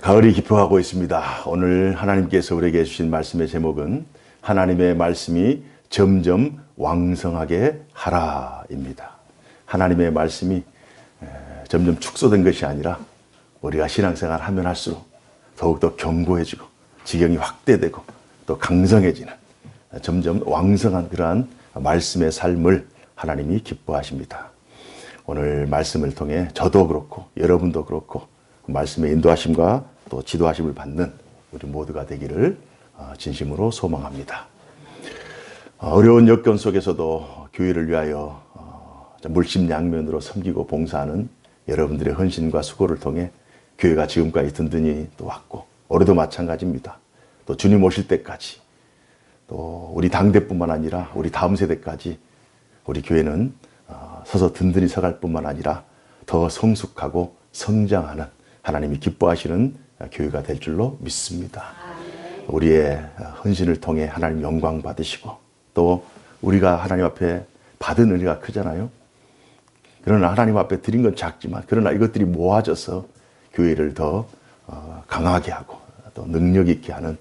가을이 깊어가고 있습니다. 오늘 하나님께서 우리에게 주신 말씀의 제목은 하나님의 말씀이 점점 왕성하게 하라입니다. 하나님의 말씀이 점점 축소된 것이 아니라 우리가 신앙생활 하면 할수록 더욱더 견고해지고 지경이 확대되고 또 강성해지는 점점 왕성한 그러한 말씀의 삶을 하나님이 기뻐하십니다. 오늘 말씀을 통해 저도 그렇고 여러분도 그렇고 말씀의 인도하심과 또 지도하심을 받는 우리 모두가 되기를 진심으로 소망합니다. 어려운 여건 속에서도 교회를 위하여 물심양면으로 섬기고 봉사하는 여러분들의 헌신과 수고를 통해 교회가 지금까지 든든히 또 왔고 올해도 마찬가지입니다. 또 주님 오실 때까지 또 우리 당대뿐만 아니라 우리 다음 세대까지 우리 교회는 서서 든든히 서갈 뿐만 아니라 더 성숙하고 성장하는 하나님이 기뻐하시는 교회가 될 줄로 믿습니다. 우리의 헌신을 통해 하나님 영광 받으시고 또 우리가 하나님 앞에 받은 은혜가 크잖아요. 그러나 하나님 앞에 드린 건 작지만 그러나 이것들이 모아져서 교회를 더 강하게 하고 또 능력 있게 하는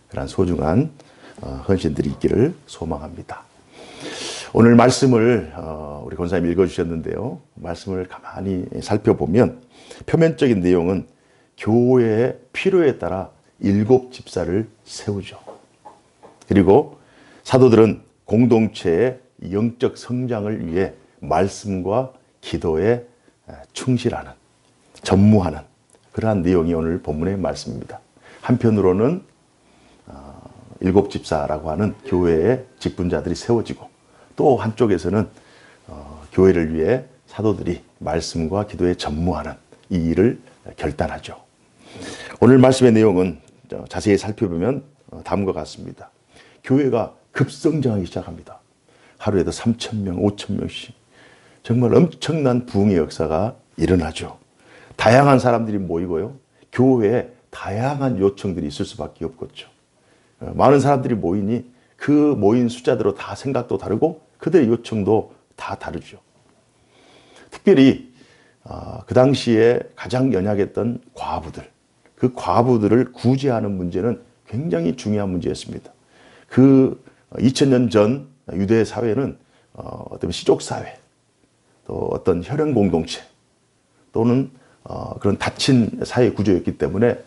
그런 소중한 헌신들이 있기를 소망합니다. 오늘 말씀을 우리 권사님이 읽어주셨는데요. 말씀을 가만히 살펴보면 표면적인 내용은 교회의 필요에 따라 7 집사를 세우죠. 그리고 사도들은 공동체의 영적 성장을 위해 말씀과 기도에 충실하는, 전무하는 그러한 내용이 오늘 본문의 말씀입니다. 한편으로는 7 집사라고 하는 교회의 직분자들이 세워지고 또 한쪽에서는 교회를 위해 사도들이 말씀과 기도에 전무하는 이 일을 결단하죠. 오늘 말씀의 내용은 자세히 살펴보면 다음과 같습니다. 교회가 급성장하기 시작합니다. 하루에도 3,000명, 5,000명씩 정말 엄청난 부흥의 역사가 일어나죠. 다양한 사람들이 모이고요. 교회에 다양한 요청들이 있을 수밖에 없겠죠. 많은 사람들이 모이니 그 모인 숫자대로 다 생각도 다르고 그들의 요청도 다 다르죠. 특별히 그 당시에 가장 연약했던 과부들, 그 과부들을 구제하는 문제는 굉장히 중요한 문제였습니다. 그 2000년 전 유대 사회는 어떤 시족 사회, 또 어떤 혈연 공동체 또는 그런 닫힌 사회 구조였기 때문에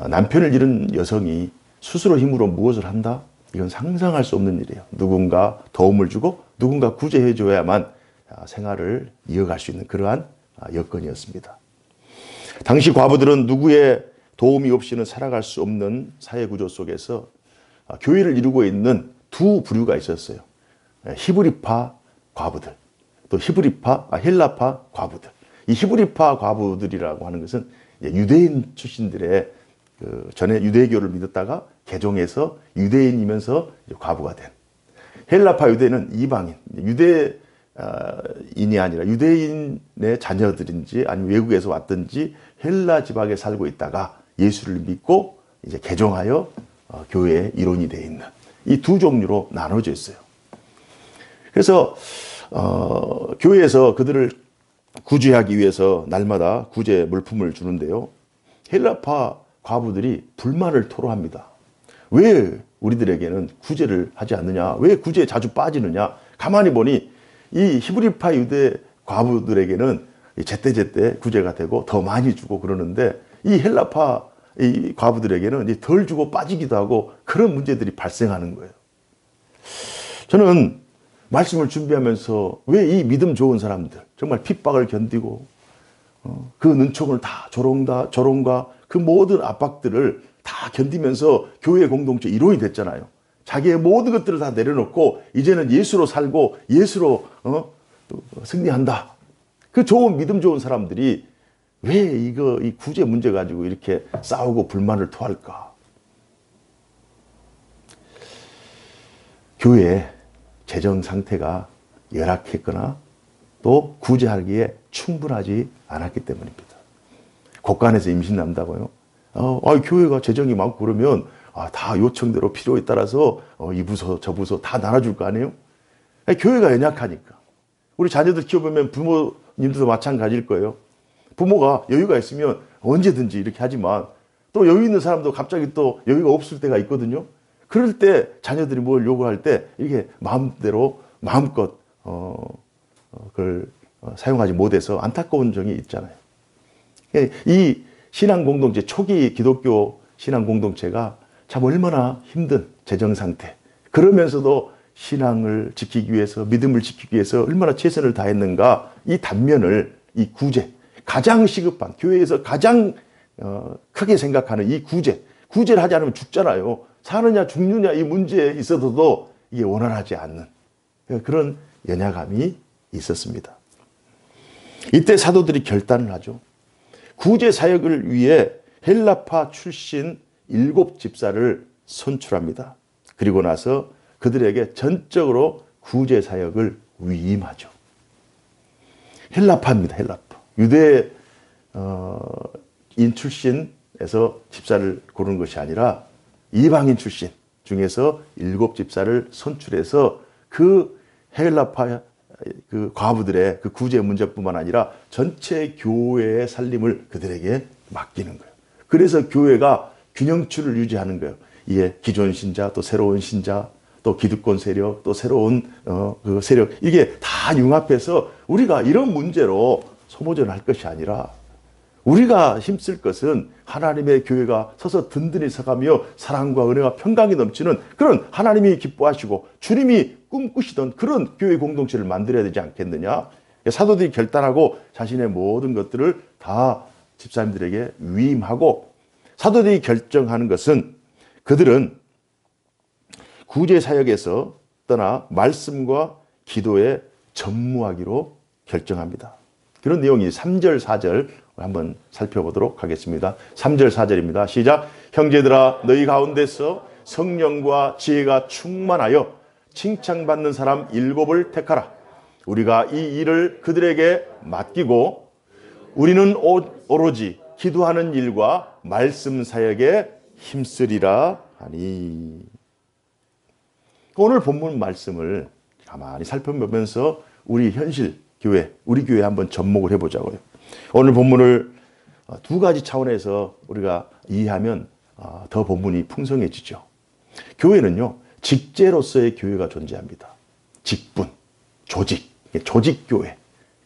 남편을 잃은 여성이 스스로 힘으로 무엇을 한다? 이건 상상할 수 없는 일이에요. 누군가 도움을 주고 누군가 구제해 줘야만 생활을 이어갈 수 있는 그러한 여건이었습니다. 당시 과부들은 누구의 도움이 없이는 살아갈 수 없는 사회 구조 속에서 교회를 이루고 있는 두 부류가 있었어요. 히브리파 과부들, 또 헬라파 과부들. 이 히브리파 과부들이라고 하는 것은 유대인 출신들의 전에 유대교를 믿었다가 개종해서 유대인이면서 과부가 된. 헬라파 유대는 이방인, 유대인이 아니라 유대인의 자녀들인지 아니면 외국에서 왔든지 헬라 지방에 살고 있다가 예수를 믿고 이제 개종하여 교회의 일원이 되어 있는 이 두 종류로 나눠져 있어요. 그래서 교회에서 그들을 구제하기 위해서 날마다 구제 물품을 주는데요. 헬라파 과부들이 불만을 토로합니다. 왜 우리들에게는 구제를 하지 않느냐? 왜 구제에 자주 빠지느냐? 가만히 보니 이 히브리파 유대 과부들에게는 제때제때 구제가 되고 더 많이 주고 그러는데 이 헬라파 이 과부들에게는 덜 주고 빠지기도 하고 그런 문제들이 발생하는 거예요. 저는 말씀을 준비하면서 왜 이 믿음 좋은 사람들 정말 핍박을 견디고 그 능총을 다 조롱과 그 모든 압박들을 다 견디면서 교회 공동체 일원이 됐잖아요. 자기의 모든 것들을 다 내려놓고 이제는 예수로 살고 예수로 승리한다. 그 좋은 믿음 좋은 사람들이 왜 이 구제 문제 가지고 이렇게 싸우고 불만을 토할까? 교회의 재정 상태가 열악했거나 또 구제하기에 충분하지 않았기 때문입니다. 곳간에서 임신난다고요? 교회가 재정이 많고 그러면 다 요청대로 필요에 따라서 이 부서 저 부서 다 나눠줄 거 아니에요? 교회가 연약하니까. 우리 자녀들 키워보면 부모님들도 마찬가지일 거예요. 부모가 여유가 있으면 언제든지 이렇게 하지만 또 여유 있는 사람도 갑자기 또 여유가 없을 때가 있거든요. 그럴 때 자녀들이 뭘 요구할 때 이게 마음대로 마음껏 그걸 사용하지 못해서 안타까운 점이 있잖아요. 이 신앙 공동체, 초기 기독교 신앙 공동체가 참 얼마나 힘든 재정 상태, 그러면서도 신앙을 지키기 위해서, 믿음을 지키기 위해서 얼마나 최선을 다했는가, 이 단면을, 이 구제, 가장 시급한, 교회에서 가장 크게 생각하는 이 구제를 하지 않으면 죽잖아요. 사느냐 죽느냐 이 문제에 있어서도 이게 원활하지 않는 그런 연약함이 있었습니다. 이때 사도들이 결단을 하죠. 구제 사역을 위해 헬라파 출신 7 집사를 선출합니다. 그리고 나서 그들에게 전적으로 구제 사역을 위임하죠. 헬라파입니다. 헬라파. 유대인 출신에서 집사를 고르는 것이 아니라 이방인 출신 중에서 7 집사를 선출해서 그 헬라파 그 과부들의 그 구제 문제뿐만 아니라 전체 교회의 살림을 그들에게 맡기는 거예요. 그래서 교회가 균형추를 유지하는 거예요. 이게 기존 신자, 또 새로운 신자, 또 기득권 세력, 또 새로운 그 세력, 이게 다 융합해서 우리가 이런 문제로 소모전할 것이 아니라 우리가 힘쓸 것은 하나님의 교회가 서서 든든히 서가며 사랑과 은혜와 평강이 넘치는 그런 하나님이 기뻐하시고 주님이 꿈꾸시던 그런 교회 공동체를 만들어야 되지 않겠느냐. 사도들이 결단하고 자신의 모든 것들을 다 집사님들에게 위임하고, 사도들이 결정하는 것은 그들은 구제 사역에서 떠나 말씀과 기도에 전무하기로 결정합니다. 그런 내용이 3절, 4절 한번 살펴보도록 하겠습니다. 3절, 4절입니다. 시작. 형제들아, 너희 가운데서 성령과 지혜가 충만하여 칭찬받는 사람 7을 택하라. 우리가 이 일을 그들에게 맡기고 우리는 오로지 기도하는 일과 말씀 사역에 힘쓰리라 하니. 오늘 본문 말씀을 가만히 살펴보면서 우리 현실 교회, 우리 교회에 한번 접목을 해보자고요. 오늘 본문을 2가지 차원에서 우리가 이해하면 더 본문이 풍성해지죠. 교회는요, 직제로서의 교회가 존재합니다. 직분, 조직교회.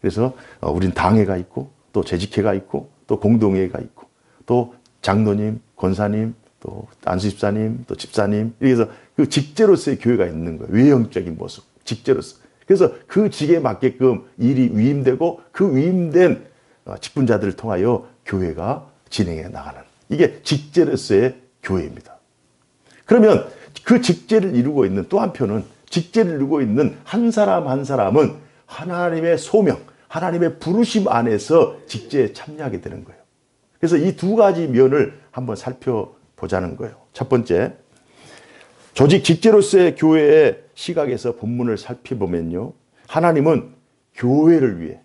그래서 우린 당회가 있고, 또 재직회가 있고, 또 공동회가 있고, 또 장로님, 권사님, 또 안수집사님, 또 집사님, 이래서 그 직제로서의 교회가 있는 거예요. 외형적인 모습, 직제로서. 그래서 그 직에 맞게끔 일이 위임되고 그 위임된 직분자들을 통하여 교회가 진행해 나가는, 이게 직제로서의 교회입니다. 그러면 그 직제를 이루고 있는 또 한편은, 직제를 이루고 있는 한 사람 한 사람은 하나님의 소명, 하나님의 부르심 안에서 직제에 참여하게 되는 거예요. 그래서 이 2가지 면을 한번 살펴보자는 거예요. 첫 번째, 조직 직제로서의 교회의 시각에서 본문을 살펴보면요, 하나님은 교회를 위해,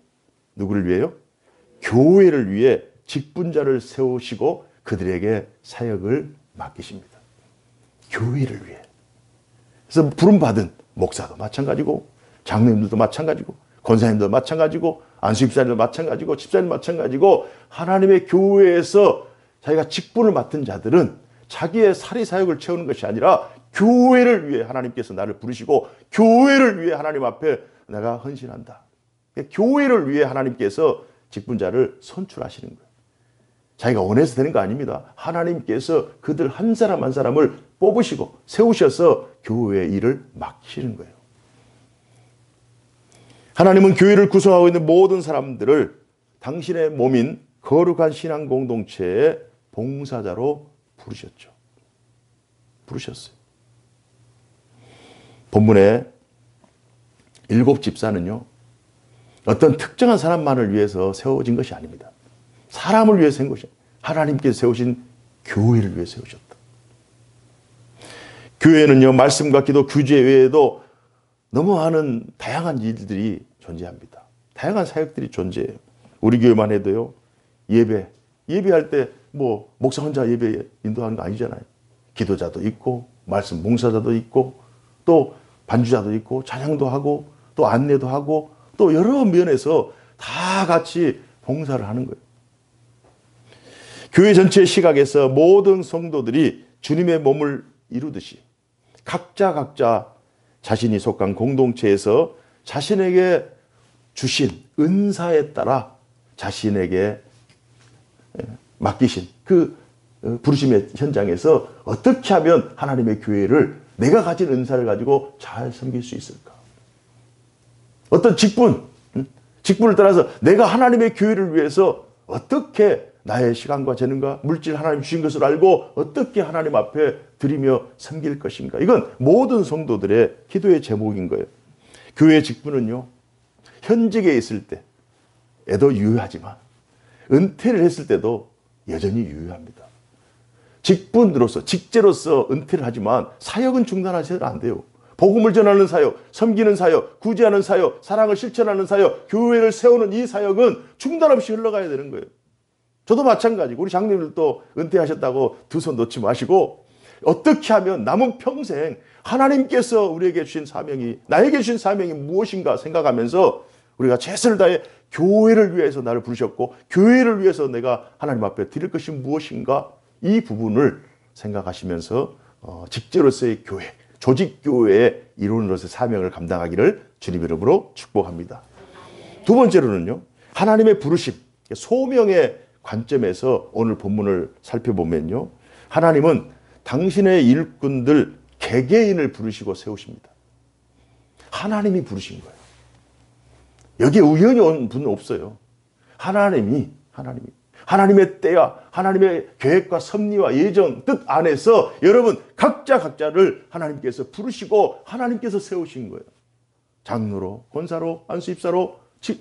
누구를 위해요? 교회를 위해 직분자를 세우시고 그들에게 사역을 맡기십니다. 교회를 위해. 그래서 부름받은 목사도 마찬가지고, 장로님들도 마찬가지고, 권사님도 마찬가지고, 안수집사님도 마찬가지고, 집사님 마찬가지고, 하나님의 교회에서 자기가 직분을 맡은 자들은 자기의 사리사역을 채우는 것이 아니라 교회를 위해 하나님께서 나를 부르시고 교회를 위해 하나님 앞에 내가 헌신한다. 교회를 위해 하나님께서 직분자를 선출하시는 거예요. 자기가 원해서 되는 거 아닙니다. 하나님께서 그들 한 사람 한 사람을 뽑으시고 세우셔서 교회의 일을 맡기시는 거예요. 하나님은 교회를 구성하고 있는 모든 사람들을 당신의 몸인 거룩한 신앙 공동체의 봉사자로 부르셨어요. 본문의 7 집사는요, 어떤 특정한 사람만을 위해서 세워진 것이 아닙니다. 사람을 위해 세운 것이, 하나님께서 세우신 교회를 위해 세우셨다. 교회는요, 말씀과 기도, 규제 외에도 너무 많은 다양한 일들이 존재합니다. 다양한 사역들이 존재해요. 우리 교회만 해도요, 예배할 때 뭐 목사 혼자 예배 인도하는 거 아니잖아요. 기도자도 있고, 말씀 봉사자도 있고, 또 반주자도 있고, 찬양도 하고, 또 안내도 하고, 또 여러 면에서 다 같이 봉사를 하는 거예요. 교회 전체의 시각에서 모든 성도들이 주님의 몸을 이루듯이 각자 자신이 속한 공동체에서 자신에게 주신 은사에 따라 자신에게 맡기신 그 부르심의 현장에서 어떻게 하면 하나님의 교회를 내가 가진 은사를 가지고 잘 섬길 수 있을까? 어떤 직분을 따라서 내가 하나님의 교회를 위해서 어떻게 나의 시간과 재능과 물질 하나님 주신 것을 알고 어떻게 하나님 앞에 드리며 섬길 것인가? 이건 모든 성도들의 기도의 제목인 거예요. 교회의 직분은요, 현직에 있을 때에도 유효하지만 은퇴를 했을 때도 여전히 유효합니다. 직분으로서, 직제로서 은퇴를 하지만 사역은 중단하셔도 안 돼요. 복음을 전하는 사역, 섬기는 사역, 구제하는 사역, 사랑을 실천하는 사역, 교회를 세우는 이 사역은 중단 없이 흘러가야 되는 거예요. 저도 마찬가지고 우리 장로님들도 은퇴하셨다고 두 손 놓지 마시고 어떻게 하면 남은 평생 하나님께서 우리에게 주신 사명이, 나에게 주신 사명이 무엇인가 생각하면서 우리가 최선을 다해 교회를 위해서 나를 부르셨고 교회를 위해서 내가 하나님 앞에 드릴 것이 무엇인가, 이 부분을 생각하시면서 직제로서의 교회, 조직교회의 일원으로서의 사명을 감당하기를 주님 이름으로 축복합니다. 두 번째로는요, 하나님의 부르심, 소명의 관점에서 오늘 본문을 살펴보면요, 하나님은 당신의 일꾼들 개개인을 부르시고 세우십니다. 하나님이 부르신 거예요. 여기에 우연히 온 분은 없어요. 하나님의 때와 하나님의 계획과 섭리와 예정, 뜻 안에서 여러분 각자를 하나님께서 부르시고 하나님께서 세우신 거예요. 장로로, 권사로, 안수집사로,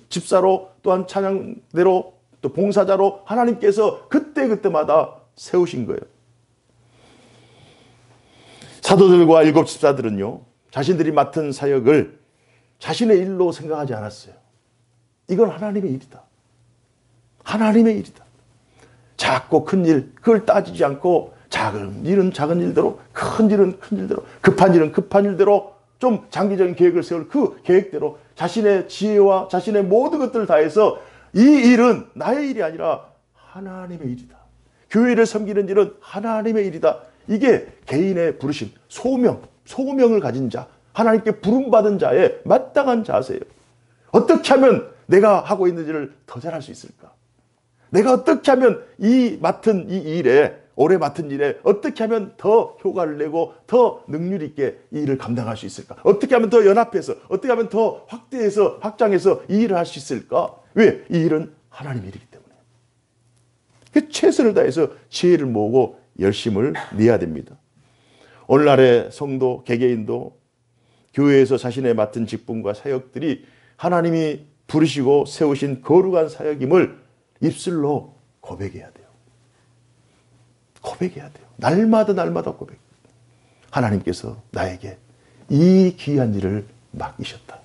집사로, 또한 찬양대로, 또 봉사자로 하나님께서 그때마다 세우신 거예요. 사도들과 일곱 집사들은요, 자신들이 맡은 사역을 자신의 일로 생각하지 않았어요. 이건 하나님의 일이다. 하나님의 일이다. 작고 큰 일, 그걸 따지지 않고 작은 일은 작은 일대로, 큰 일은 큰 일대로, 급한 일은 급한 일대로, 좀 장기적인 계획을 세울 그 계획대로 자신의 지혜와 자신의 모든 것들을 다해서 이 일은 나의 일이 아니라 하나님의 일이다. 교회를 섬기는 일은 하나님의 일이다. 이게 개인의 부르심, 소명을 가진 자, 하나님께 부름받은 자의 마땅한 자세예요. 어떻게 하면 내가 하고 있는 일을 더 잘할 수 있을까? 내가 어떻게 하면 올해 맡은 일에 어떻게 하면 더 효과를 내고 더 능률 있게 이 일을 감당할 수 있을까? 어떻게 하면 더 연합해서, 어떻게 하면 더 확대해서, 확장해서 이 일을 할 수 있을까? 왜? 이 일은 하나님의 일이기 때문에. 최선을 다해서 지혜를 모으고 열심을 내야 됩니다. 오늘날의 성도, 개개인도 교회에서 자신의 맡은 직분과 사역들이 하나님이 부르시고 세우신 거룩한 사역임을 입술로 고백해야 돼요. 고백해야 돼요. 날마다 고백. 하나님께서 나에게 이 귀한 일을 맡기셨다.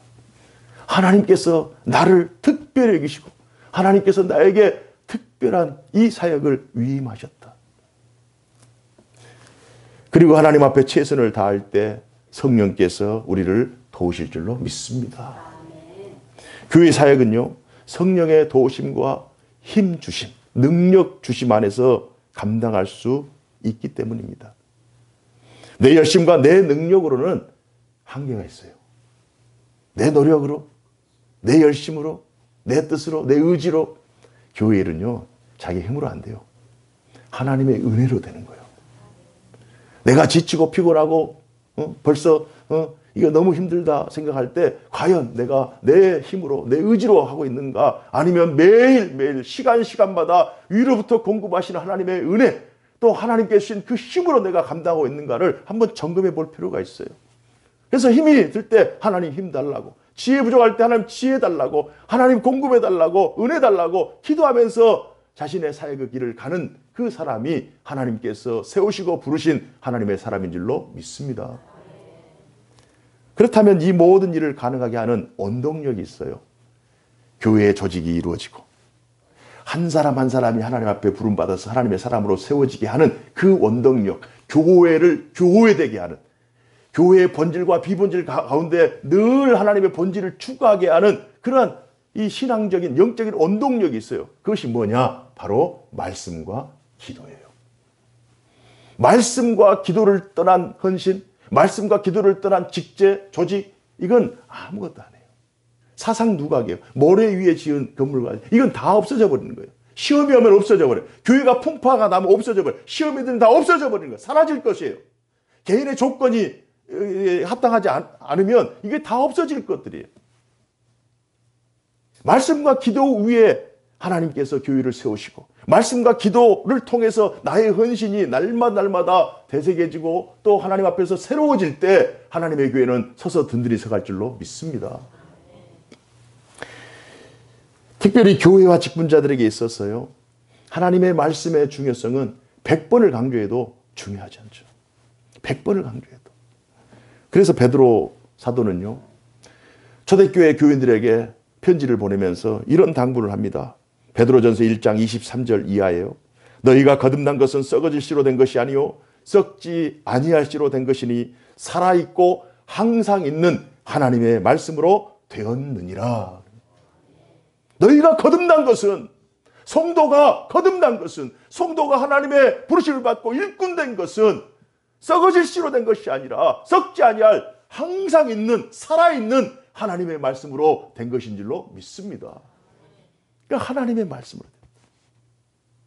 하나님께서 나를 특별히 여기시고 하나님께서 나에게 특별한 이 사역을 위임하셨다. 그리고 하나님 앞에 최선을 다할 때 성령께서 우리를 도우실 줄로 믿습니다. 교회 사역은요, 성령의 도우심과 힘 주심, 능력 주심 안에서 감당할 수 있기 때문입니다. 내 열심과 내 능력으로는 한계가 있어요. 내 노력으로, 내 열심으로, 내 뜻으로, 내 의지로 교회 일은요, 자기 힘으로 안 돼요. 하나님의 은혜로 되는 거예요. 내가 지치고 피곤하고 벌써 이거 너무 힘들다 생각할 때 과연 내가 내 힘으로, 내 의지로 하고 있는가? 아니면 매일매일 시간마다 위로부터 공급하시는 하나님의 은혜, 또 하나님께 주신 그 힘으로 내가 감당하고 있는가를 한번 점검해 볼 필요가 있어요. 그래서 힘이 들 때 하나님 힘 달라고, 지혜 부족할 때 하나님 지혜 달라고, 하나님 공급해 달라고, 은혜 달라고 기도하면서 자신의 사역의 길을 가는 그 사람이 하나님께서 세우시고 부르신 하나님의 사람인 줄로 믿습니다. 그렇다면 이 모든 일을 가능하게 하는 원동력이 있어요. 교회의 조직이 이루어지고 한 사람 한 사람이 하나님 앞에 부름받아서 하나님의 사람으로 세워지게 하는 그 원동력, 교회를 교회되게 하는, 교회의 본질과 비본질 가운데 늘 하나님의 본질을 추구하게 하는 그러한 이 신앙적인 영적인 원동력이 있어요. 그것이 뭐냐? 바로 말씀과 기도예요. 말씀과 기도를 떠난 헌신, 말씀과 기도를 떠난 직제, 조직, 이건 아무것도 안 해요. 사상 누각이에요. 모래 위에 지은 건물과 이건 다 없어져 버리는 거예요. 시험이 오면 없어져 버려요. 교회가 풍파가 나면 없어져 버려요. 시험이들은 다 없어져 버리는 거예요. 사라질 것이에요. 개인의 조건이 합당하지 않으면 이게 다 없어질 것들이에요. 말씀과 기도 위에 하나님께서 교회를 세우시고 말씀과 기도를 통해서 나의 헌신이 날마다 되새겨지고 또 하나님 앞에서 새로워질 때 하나님의 교회는 서서 든든히 서갈 줄로 믿습니다. 특별히 교회와 직분자들에게 있어서요, 하나님의 말씀의 중요성은 100번을 강조해도 중요하지 않죠. 100번을 강조해도. 그래서 베드로 사도는요, 초대교회 교인들에게 편지를 보내면서 이런 당부를 합니다. 베드로전서 1장 23절 이하예요. 너희가 거듭난 것은 썩어질 씨로 된 것이 아니요 썩지 아니할 씨로 된 것이니 살아있고 항상 있는 하나님의 말씀으로 되었느니라. 너희가 거듭난 것은, 성도가 거듭난 것은, 성도가 하나님의 부르심을 받고 일꾼된 것은 썩어질 씨로 된 것이 아니라 썩지 아니할 항상 있는 살아있는 하나님의 말씀으로 된 것인 줄로 믿습니다. 그러니까 하나님의 말씀으로.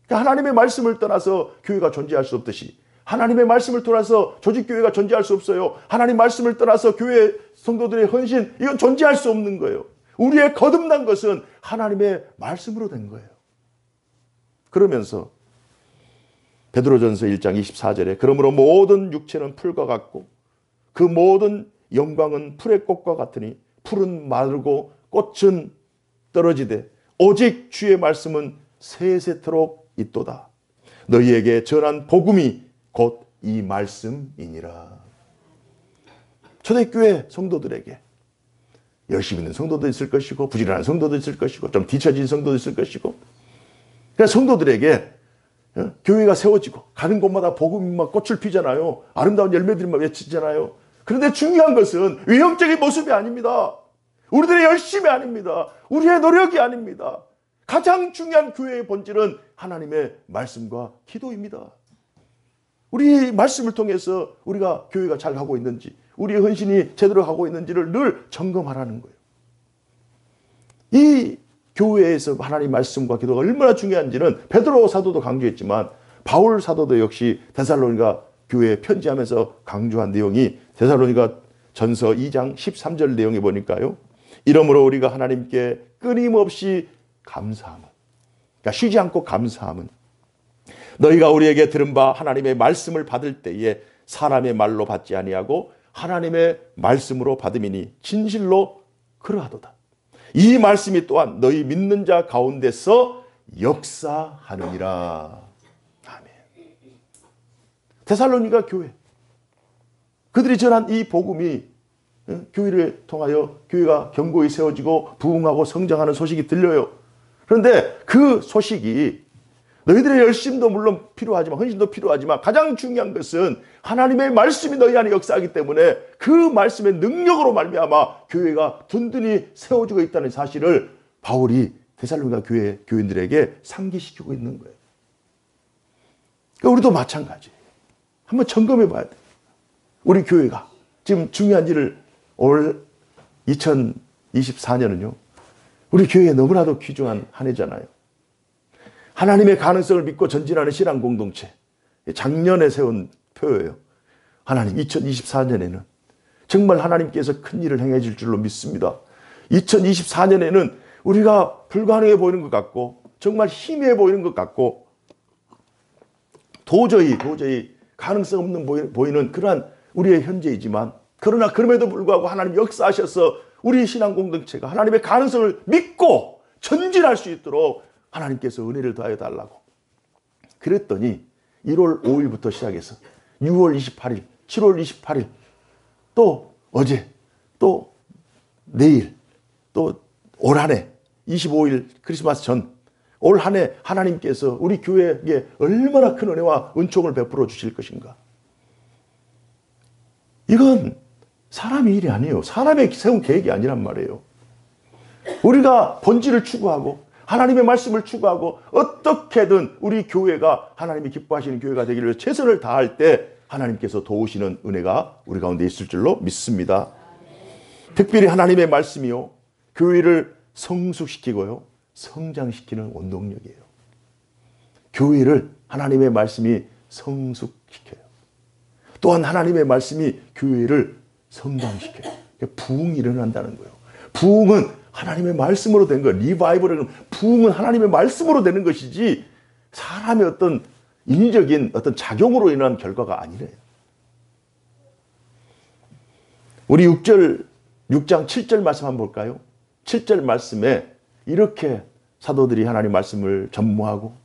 그러니까 하나님의 말씀을 떠나서 교회가 존재할 수 없듯이 하나님의 말씀을 떠나서 조직교회가 존재할 수 없어요. 하나님 말씀을 떠나서 교회 성도들의 헌신, 이건 존재할 수 없는 거예요. 우리의 거듭난 것은 하나님의 말씀으로 된 거예요. 그러면서 베드로전서 1장 24절에 그러므로 모든 육체는 풀과 같고 그 모든 영광은 풀의 꽃과 같으니 풀은 마르고 꽃은 떨어지되 오직 주의 말씀은 세세토록 있도다. 너희에게 전한 복음이 곧 이 말씀이니라. 초대교회 성도들에게 열심히 있는 성도도 있을 것이고 부지런한 성도도 있을 것이고 좀 뒤처진 성도도 있을 것이고, 그래서 성도들에게 교회가 세워지고 가는 곳마다 복음이 막 꽃을 피잖아요. 아름다운 열매들이 막 맺히잖아요. 그런데 중요한 것은 외형적인 모습이 아닙니다. 우리들의 열심이 아닙니다. 우리의 노력이 아닙니다. 가장 중요한 교회의 본질은 하나님의 말씀과 기도입니다. 우리 말씀을 통해서 우리가 교회가 잘 가고 있는지, 우리의 헌신이 제대로 가고 있는지를 늘 점검하라는 거예요. 이 교회에서 하나님 말씀과 기도가 얼마나 중요한지는 베드로 사도도 강조했지만 바울 사도도 역시 데살로니가 교회에 편지하면서 강조한 내용이 데살로니가 전서 2장 13절 내용에 보니까요. 이러므로 우리가 하나님께 끊임없이 감사함은, 그러니까 쉬지 않고 감사함은 너희가 우리에게 들은 바 하나님의 말씀을 받을 때에 사람의 말로 받지 아니하고 하나님의 말씀으로 받음이니 진실로 그러하도다. 이 말씀이 또한 너희 믿는 자 가운데서 역사하느니라. 아멘. 데살로니가 교회, 그들이 전한 이 복음이 교회를 통하여 교회가 견고히 세워지고 부흥하고 성장하는 소식이 들려요. 그런데 그 소식이 너희들의 열심도 물론 필요하지만 헌신도 필요하지만 가장 중요한 것은 하나님의 말씀이 너희 안에 역사하기 때문에 그 말씀의 능력으로 말미암아 교회가 든든히 세워지고 있다는 사실을 바울이 데살로니가 교회 교인들에게 상기시키고 있는 거예요. 그러니까 우리도 마찬가지예요. 한번 점검해 봐야 돼요. 우리 교회가 지금 중요한 일을 올 2024년은요. 우리 교회에 너무나도 귀중한 한 해잖아요. 하나님의 가능성을 믿고 전진하는 신앙 공동체. 작년에 세운 표예요. 하나님 2024년에는 정말 하나님께서 큰 일을 행해 줄 줄로 믿습니다. 2024년에는 우리가 불가능해 보이는 것 같고 정말 희미해 보이는 것 같고 도저히 가능성 없는 보이는 그러한 우리의 현재이지만, 그러나 그럼에도 불구하고 하나님 역사하셔서 우리 신앙 공동체가 하나님의 가능성을 믿고 전진할 수 있도록 하나님께서 은혜를 더하여 달라고. 그랬더니 1월 5일부터 시작해서 6월 28일, 7월 28일, 또 어제, 또 내일, 또 올 한 해 25일 크리스마스 전 올 한 해 하나님께서 우리 교회에게 얼마나 큰 은혜와 은총을 베풀어 주실 것인가. 이건 사람의 일이 아니에요. 사람의 세운 계획이 아니란 말이에요. 우리가 본질을 추구하고 하나님의 말씀을 추구하고 어떻게든 우리 교회가 하나님이 기뻐하시는 교회가 되기를 위해 최선을 다할 때 하나님께서 도우시는 은혜가 우리 가운데 있을 줄로 믿습니다. 특별히 하나님의 말씀이요, 교회를 성숙시키고요, 성장시키는 원동력이에요. 교회를 하나님의 말씀이 성숙시켜요. 또한 하나님의 말씀이 교회를 성장시켜요. 부흥이 일어난다는 거예요. 부흥은 하나님의 말씀으로 된 거예요. 리바이벌은 부흥은 하나님의 말씀으로 되는 것이지 사람의 어떤 인위적인 어떤 작용으로 인한 결과가 아니래요. 우리 6장 7절 말씀 한번 볼까요? 7절 말씀에 이렇게 사도들이 하나님 말씀을 전무하고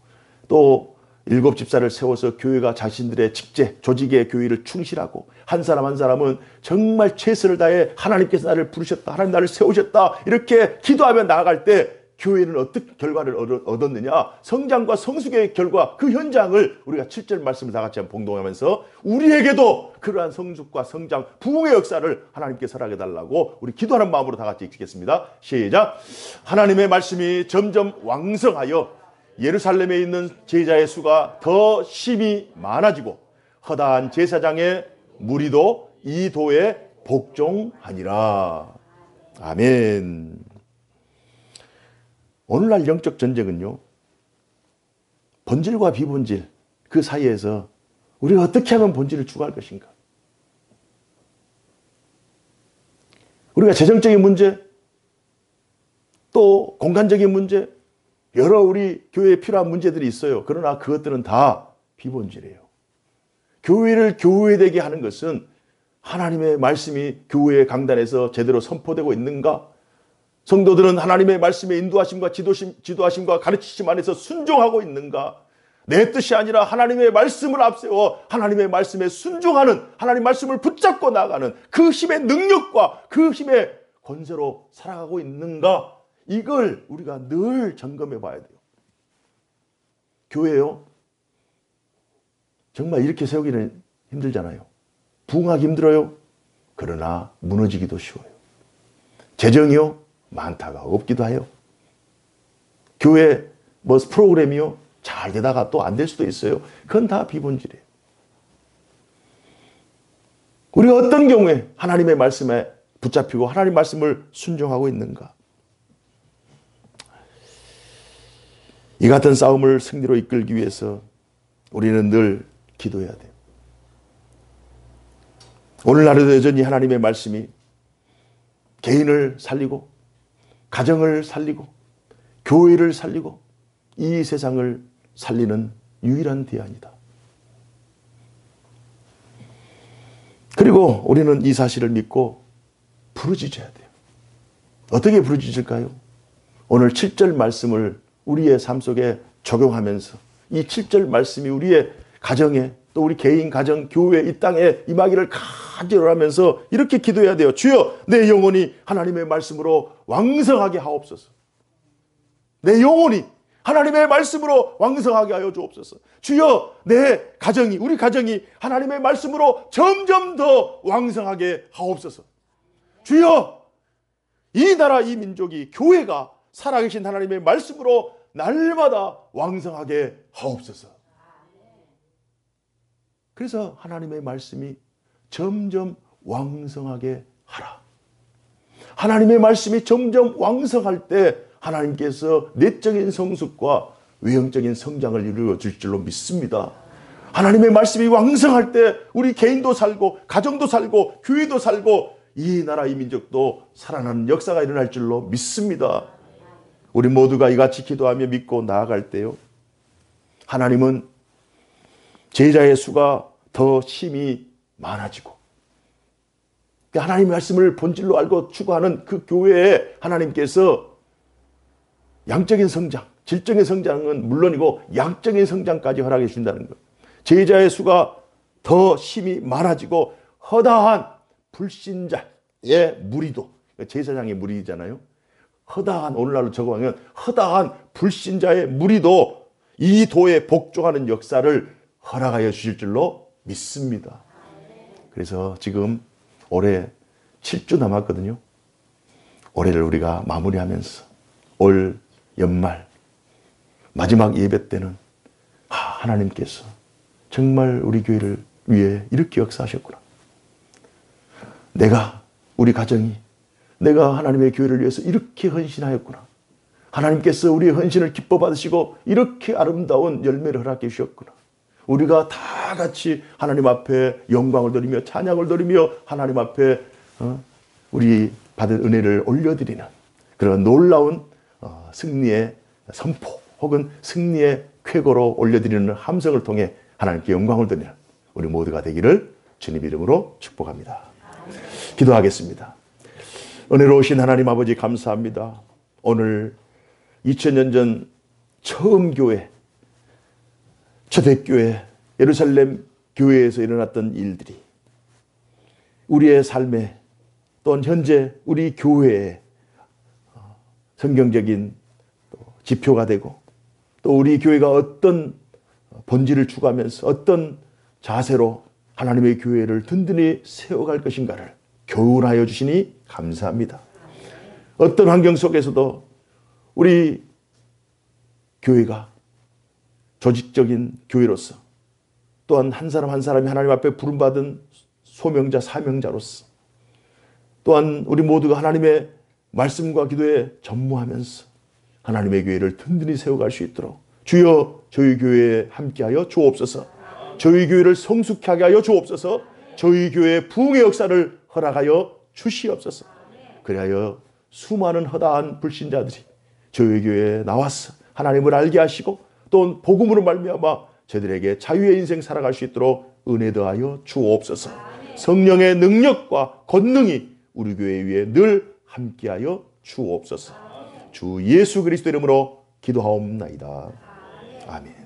또 7 집사를 세워서 교회가 자신들의 직제, 조직의 교회를 충실하고 한 사람 한 사람은 정말 최선을 다해 하나님께서 나를 부르셨다, 하나님 나를 세우셨다 이렇게 기도하며 나아갈 때 교회는 어떻게 결과를 얻었느냐? 성장과 성숙의 결과, 그 현장을 우리가 7절 말씀을 다 같이 한번 봉독하면서 우리에게도 그러한 성숙과 성장, 부흥의 역사를 하나님께 허락해 달라고 우리 기도하는 마음으로 다 같이 읽겠습니다. 시작. 하나님의 말씀이 점점 왕성하여 예루살렘에 있는 제자의 수가 더 심히 많아지고 허다한 제사장의 무리도 이 도에 복종하니라. 아멘. 오늘날 영적 전쟁은요, 본질과 비본질 그 사이에서 우리가 어떻게 하면 본질을 추구할 것인가? 우리가 재정적인 문제, 또 공간적인 문제, 여러 우리 교회에 필요한 문제들이 있어요. 그러나 그것들은 다 비본질이에요. 교회를 교회되게 하는 것은 하나님의 말씀이 교회의 강단에서 제대로 선포되고 있는가? 성도들은 하나님의 말씀의 인도하심과 지도하심과 가르치심 안에서 순종하고 있는가? 내 뜻이 아니라 하나님의 말씀을 앞세워 하나님의 말씀에 순종하는, 하나님의 말씀을 붙잡고 나가는 그 힘의 능력과 그 힘의 권세로 살아가고 있는가? 이걸 우리가 늘 점검해 봐야 돼요. 교회요, 정말 이렇게 세우기는 힘들잖아요. 부흥하기 힘들어요. 그러나 무너지기도 쉬워요. 재정이요, 많다가 없기도 해요. 교회 프로그램이요, 잘 되다가 또 안 될 수도 있어요. 그건 다 비본질이에요. 우리가 어떤 경우에 하나님의 말씀에 붙잡히고 하나님 말씀을 순종하고 있는가? 이 같은 싸움을 승리로 이끌기 위해서 우리는 늘 기도해야 돼요. 오늘날에도 여전히 하나님의 말씀이 개인을 살리고 가정을 살리고 교회를 살리고 이 세상을 살리는 유일한 대안이다. 그리고 우리는 이 사실을 믿고 부르짖어야 돼요. 어떻게 부르짖을까요? 오늘 7절 말씀을 우리의 삶 속에 적용하면서 이 7절 말씀이 우리의 가정에, 또 우리 개인, 가정, 교회, 이 땅에 임하기를 간절하면서 이렇게 기도해야 돼요. 주여, 내 영혼이 하나님의 말씀으로 왕성하게 하옵소서. 내 영혼이 하나님의 말씀으로 왕성하게 하여 주옵소서. 주여, 내 가정이, 우리 가정이 하나님의 말씀으로 점점 더 왕성하게 하옵소서. 주여, 이 나라, 이 민족이, 교회가 살아계신 하나님의 말씀으로 날마다 왕성하게 하옵소서. 그래서 하나님의 말씀이 점점 왕성하게 하라. 하나님의 말씀이 점점 왕성할 때 하나님께서 내적인 성숙과 외형적인 성장을 이루어 줄 줄로 믿습니다. 하나님의 말씀이 왕성할 때 우리 개인도 살고 가정도 살고 교회도 살고 이 나라 이 민족도 살아나는 역사가 일어날 줄로 믿습니다. 우리 모두가 이같이 기도하며 믿고 나아갈 때요, 하나님은 제자의 수가 더 심히 많아지고 하나님의 말씀을 본질로 알고 추구하는 그 교회에 하나님께서 양적인 성장, 질적인 성장은 물론이고 양적인 성장까지 허락해 주신다는 것. 제자의 수가 더 심히 많아지고 허다한 불신자의 무리도, 제사장의 무리잖아요. 허다한, 오늘날로 적어보면 허다한 불신자의 무리도 이 도에 복종하는 역사를 허락하여 주실 줄로 믿습니다. 그래서 지금 올해 7주 남았거든요. 올해를 우리가 마무리하면서 올 연말 마지막 예배 때는 하나님께서 정말 우리 교회를 위해 이렇게 역사하셨구나. 우리 가정이 내가 하나님의 교회를 위해서 이렇게 헌신하였구나. 하나님께서 우리의 헌신을 기뻐 받으시고 이렇게 아름다운 열매를 허락해 주셨구나. 우리가 다 같이 하나님 앞에 영광을 드리며 찬양을 드리며 하나님 앞에 우리 받은 은혜를 올려드리는 그런 놀라운 승리의 선포 혹은 승리의 쾌거로 올려드리는 함성을 통해 하나님께 영광을 드리는 우리 모두가 되기를 주님 이름으로 축복합니다. 기도하겠습니다. 은혜로우신 하나님 아버지 감사합니다. 오늘 2000년 전 처음 교회, 초대교회 예루살렘 교회에서 일어났던 일들이 우리의 삶에 또한 현재 우리 교회에 성경적인 지표가 되고 또 우리 교회가 어떤 본질을 추구하면서 어떤 자세로 하나님의 교회를 든든히 세워갈 것인가를 교훈하여 주시니 감사합니다. 어떤 환경 속에서도 우리 교회가 조직적인 교회로서 또한 한 사람 한 사람이 하나님 앞에 부름받은 소명자 사명자로서 또한 우리 모두가 하나님의 말씀과 기도에 전무하면서 하나님의 교회를 든든히 세워갈 수 있도록 주여 저희 교회에 함께하여 주옵소서. 저희 교회를 성숙하게 하여 주옵소서. 저희 교회의 부흥의 역사를 허락하여 주시옵소서. 그리하여 수많은 허다한 불신자들이 저희 교회에 나와서 하나님을 알게 하시고 또 복음으로 말미암아 저들에게 자유의 인생 살아갈 수 있도록 은혜 더하여 주옵소서. 성령의 능력과 권능이 우리 교회 위에 늘 함께하여 주옵소서. 주 예수 그리스도 이름으로 기도하옵나이다. 아멘.